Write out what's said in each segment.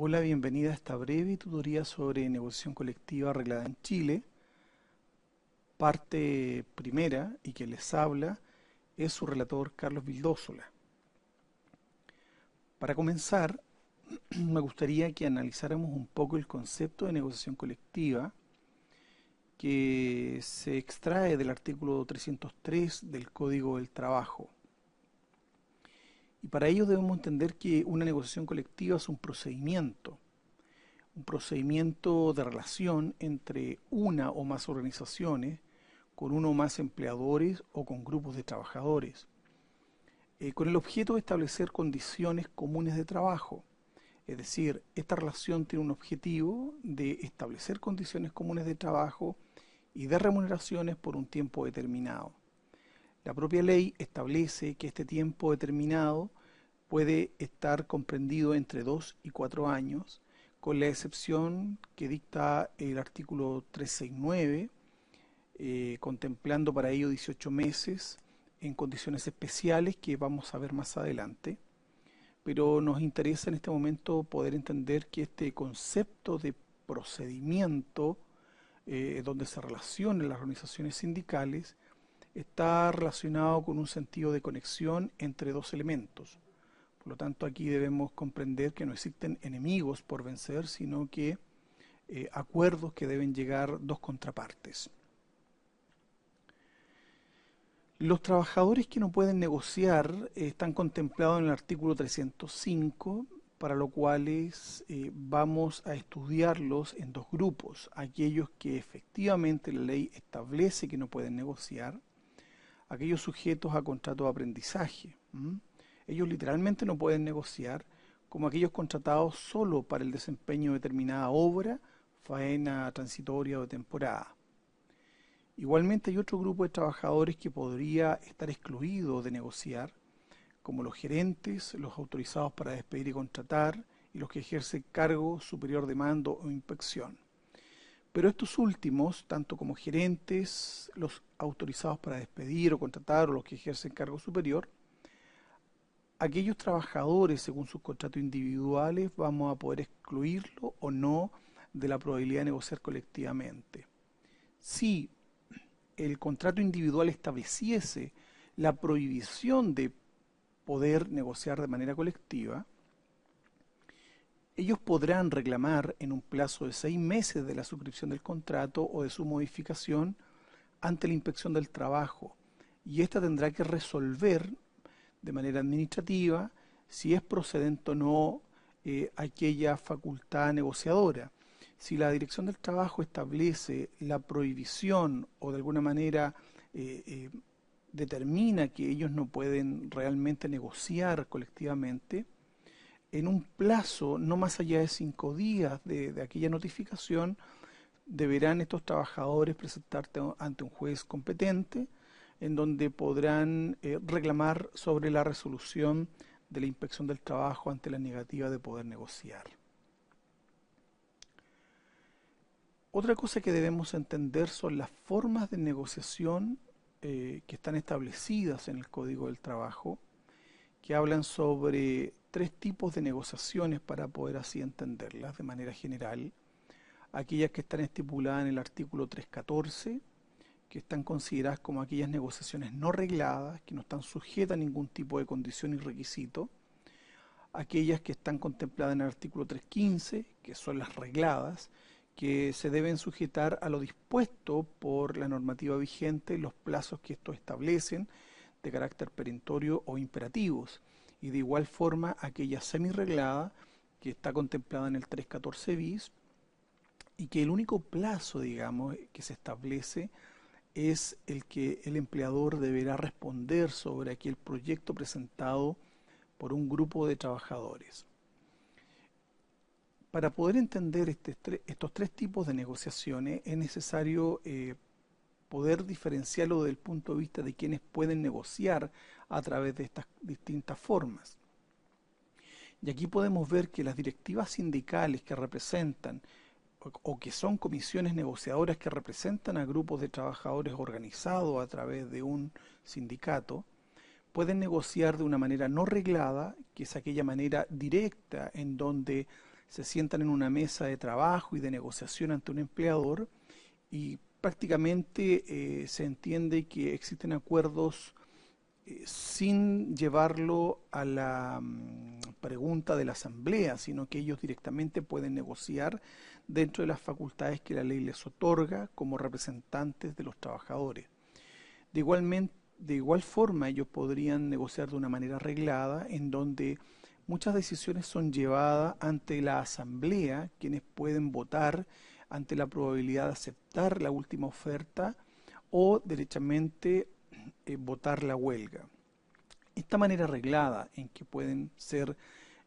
Hola, bienvenida a esta breve tutoría sobre negociación colectiva arreglada en Chile. Parte primera y que les habla es su relator Carlos Vildósola. Para comenzar, me gustaría que analizáramos un poco el concepto de negociación colectiva que se extrae del artículo 303 del Código del Trabajo. Y para ello debemos entender que una negociación colectiva es un procedimiento de relación entre una o más organizaciones, con uno o más empleadores o con grupos de trabajadores, con el objeto de establecer condiciones comunes de trabajo. Es decir, esta relación tiene un objetivo de establecer condiciones comunes de trabajo y de remuneraciones por un tiempo determinado. La propia ley establece que este tiempo determinado puede estar comprendido entre 2 y 4 años, con la excepción que dicta el artículo 369, contemplando para ello 18 meses en condiciones especiales que vamos a ver más adelante. Pero nos interesa en este momento poder entender que este concepto de procedimiento, donde se relacionan las organizaciones sindicales, está relacionado con un sentido de conexión entre dos elementos. Por lo tanto, aquí debemos comprender que no existen enemigos por vencer, sino que acuerdos que deben llegar dos contrapartes. Los trabajadores que no pueden negociar están contemplados en el artículo 305, para lo cual vamos a estudiarlos en dos grupos: aquellos que efectivamente la ley establece que no pueden negociar, aquellos sujetos a contrato de aprendizaje. Ellos literalmente no pueden negociar, como aquellos contratados solo para el desempeño de determinada obra, faena transitoria o de temporada. Igualmente hay otro grupo de trabajadores que podría estar excluido de negociar, como los gerentes, los autorizados para despedir y contratar, y los que ejercen cargo superior de mando o inspección. Pero estos últimos, tanto como gerentes, los autorizados para despedir o contratar o los que ejercen cargo superior, aquellos trabajadores según sus contratos individuales vamos a poder excluirlo o no de la probabilidad de negociar colectivamente. Si el contrato individual estableciese la prohibición de poder negociar de manera colectiva, ellos podrán reclamar en un plazo de 6 meses de la suscripción del contrato o de su modificación ante la inspección del trabajo, y ésta tendrá que resolver de manera administrativa si es procedente o no aquella facultad negociadora. Si la Dirección del Trabajo establece la prohibición o de alguna manera determina que ellos no pueden realmente negociar colectivamente, en un plazo no más allá de 5 días de aquella notificación, deberán estos trabajadores presentarse ante un juez competente, en donde podrán reclamar sobre la resolución de la inspección del trabajo ante la negativa de poder negociar. Otra cosa que debemos entender son las formas de negociación que están establecidas en el Código del Trabajo, que hablan sobre 3 tipos de negociaciones para poder así entenderlas de manera general. Aquellas que están estipuladas en el artículo 314, que están consideradas como aquellas negociaciones no regladas, que no están sujetas a ningún tipo de condición y requisito. Aquellas que están contempladas en el artículo 315, que son las regladas, que se deben sujetar a lo dispuesto por la normativa vigente en los plazos que estos establecen, de carácter perentorio o imperativos. Y de igual forma aquella semi-reglada, que está contemplada en el 314 bis, y que el único plazo, digamos, que se establece es el que el empleador deberá responder sobre aquel proyecto presentado por un grupo de trabajadores. Para poder entender estos 3 tipos de negociaciones es necesario poder diferenciarlo desde el punto de vista de quienes pueden negociar a través de estas distintas formas. Y aquí podemos ver que las directivas sindicales que representan o que son comisiones negociadoras que representan a grupos de trabajadores organizados a través de un sindicato, pueden negociar de una manera no reglada, que es aquella manera directa en donde se sientan en una mesa de trabajo y de negociación ante un empleador y prácticamente se entiende que existen acuerdos sin llevarlo a la pregunta de la asamblea, sino que ellos directamente pueden negociar dentro de las facultades que la ley les otorga como representantes de los trabajadores. De igual forma, ellos podrían negociar de una manera arreglada, en donde muchas decisiones son llevadas ante la asamblea, quienes pueden votar ante la probabilidad de aceptar la última oferta o derechamente votar la huelga. Esta manera arreglada en que pueden ser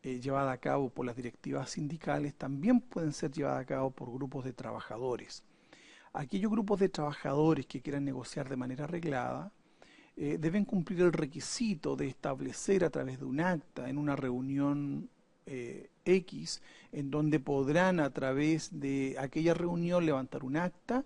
llevada a cabo por las directivas sindicales también pueden ser llevadas a cabo por grupos de trabajadores. Aquellos grupos de trabajadores que quieran negociar de manera arreglada deben cumplir el requisito de establecer a través de un acta en una reunión X, en donde podrán a través de aquella reunión levantar un acta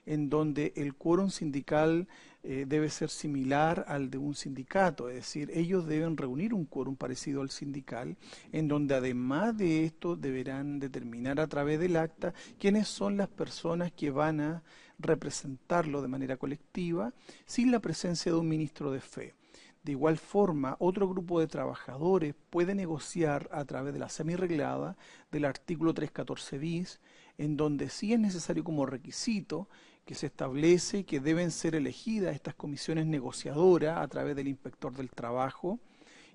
en donde el quórum sindical debe ser similar al de un sindicato, es decir, ellos deben reunir un quórum parecido al sindical, en donde además de esto deberán determinar a través del acta quiénes son las personas que van a representarlo de manera colectiva sin la presencia de un ministro de fe. De igual forma, otro grupo de trabajadores puede negociar a través de la semirreglada del artículo 314 bis, en donde sí es necesario como requisito que se establece que deben ser elegidas estas comisiones negociadoras a través del inspector del trabajo,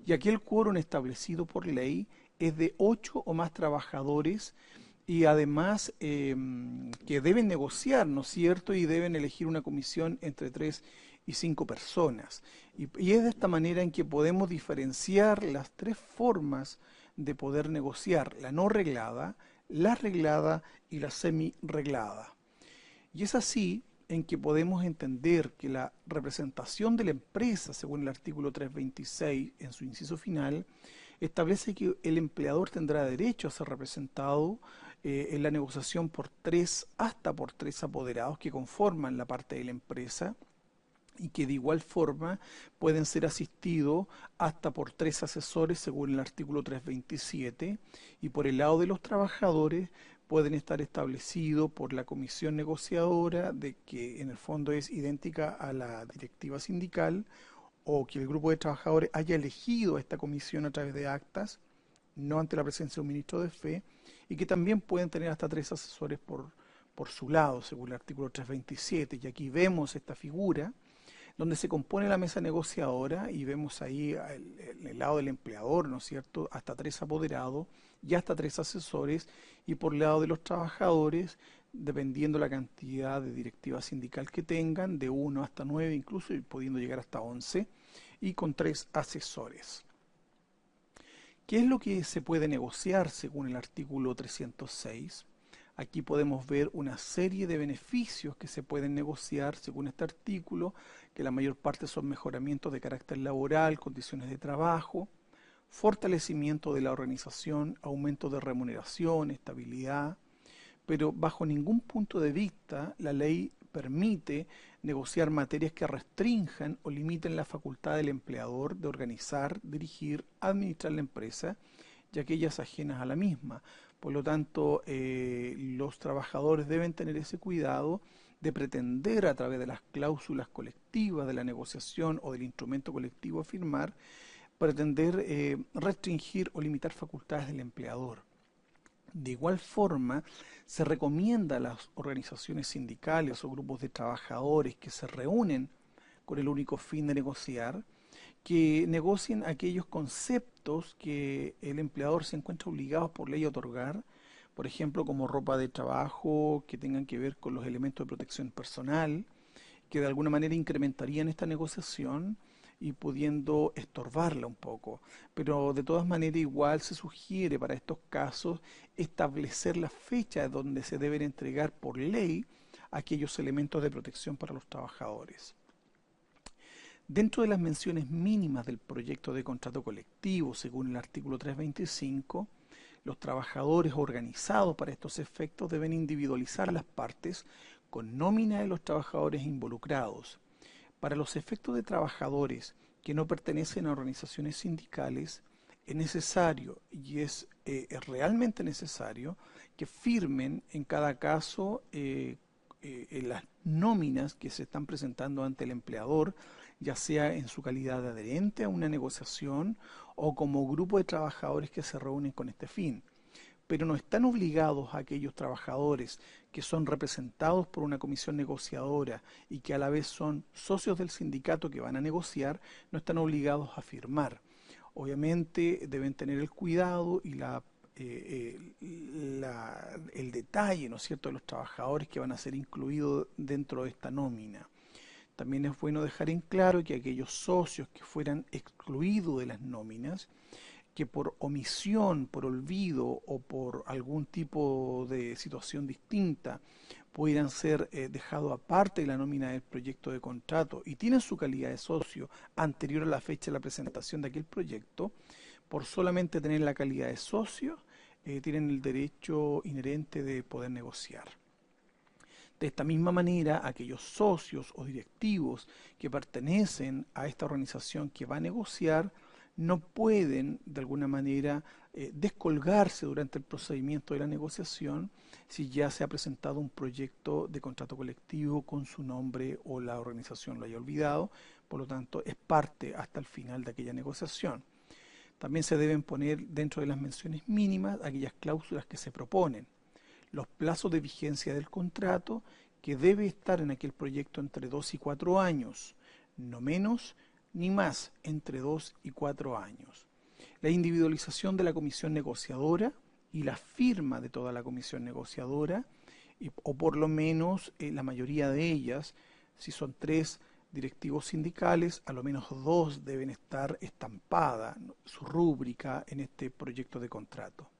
y aquí el quórum establecido por ley es de 8 o más trabajadores y además que deben negociar, ¿no es cierto? Y deben elegir una comisión entre 3 y 5 personas. Y es de esta manera en que podemos diferenciar las tres formas de poder negociar: la no reglada, la reglada y la semi-reglada. Y es así en que podemos entender que la representación de la empresa, según el artículo 326 en su inciso final, establece que el empleador tendrá derecho a ser representado en la negociación por hasta por tres apoderados que conforman la parte de la empresa, y que de igual forma pueden ser asistidos hasta por 3 asesores según el artículo 327, y por el lado de los trabajadores pueden estar establecidos por la comisión negociadora, de que en el fondo es idéntica a la directiva sindical, o que el grupo de trabajadores haya elegido a esta comisión a través de actas, no ante la presencia de un ministro de fe, y que también pueden tener hasta 3 asesores por su lado, según el artículo 327. Y aquí vemos esta figura donde se compone la mesa negociadora y vemos ahí en el lado del empleador, ¿no es cierto?, hasta 3 apoderados y hasta 3 asesores, y por el lado de los trabajadores, dependiendo la cantidad de directiva sindical que tengan, de 1 hasta 9 incluso, y pudiendo llegar hasta 11, y con 3 asesores. ¿Qué es lo que se puede negociar según el artículo 306? Aquí podemos ver una serie de beneficios que se pueden negociar según este artículo, que la mayor parte son mejoramientos de carácter laboral, condiciones de trabajo, fortalecimiento de la organización, aumento de remuneración, estabilidad, pero bajo ningún punto de vista la ley permite negociar materias que restrinjan o limiten la facultad del empleador de organizar, dirigir, administrar la empresa y aquellas ajenas a la misma. Por lo tanto, los trabajadores deben tener ese cuidado de pretender a través de las cláusulas colectivas de la negociación o del instrumento colectivo a firmar, pretender restringir o limitar facultades del empleador. De igual forma, se recomienda a las organizaciones sindicales o grupos de trabajadores que se reúnen con el único fin de negociar, que negocien aquellos conceptos que el empleador se encuentra obligado por ley a otorgar, por ejemplo, como ropa de trabajo, que tengan que ver con los elementos de protección personal, que de alguna manera incrementarían esta negociación y pudiendo estorbarla un poco. Pero de todas maneras igual se sugiere para estos casos establecer la fecha donde se deben entregar por ley aquellos elementos de protección para los trabajadores. Dentro de las menciones mínimas del proyecto de contrato colectivo, según el artículo 325, los trabajadores organizados para estos efectos deben individualizar las partes con nómina de los trabajadores involucrados. Para los efectos de trabajadores que no pertenecen a organizaciones sindicales, es necesario y es es realmente necesario que firmen en cada caso en las nóminas que se están presentando ante el empleador, ya sea en su calidad de adherente a una negociación o como grupo de trabajadores que se reúnen con este fin. Pero no están obligados a aquellos trabajadores que son representados por una comisión negociadora y que a la vez son socios del sindicato que van a negociar, no están obligados a firmar. Obviamente deben tener el cuidado y el detalle, ¿no es cierto?, de los trabajadores que van a ser incluidos dentro de esta nómina. También es bueno dejar en claro que aquellos socios que fueran excluidos de las nóminas, que por omisión, por olvido o por algún tipo de situación distinta pudieran ser dejados aparte de la nómina del proyecto de contrato y tienen su calidad de socio anterior a la fecha de la presentación de aquel proyecto, por solamente tener la calidad de socio, tienen el derecho inherente de poder negociar. De esta misma manera, aquellos socios o directivos que pertenecen a esta organización que va a negociar no pueden, de alguna manera, descolgarse durante el procedimiento de la negociación si ya se ha presentado un proyecto de contrato colectivo con su nombre o la organización lo haya olvidado. Por lo tanto, es parte hasta el final de aquella negociación. También se deben poner dentro de las menciones mínimas aquellas cláusulas que se proponen, los plazos de vigencia del contrato, que debe estar en aquel proyecto entre 2 y 4 años, no menos ni más, entre 2 y 4 años. La individualización de la comisión negociadora y la firma de toda la comisión negociadora, o por lo menos la mayoría de ellas, si son 3 directivos sindicales, a lo menos 2 deben estar estampada su rúbrica en este proyecto de contrato.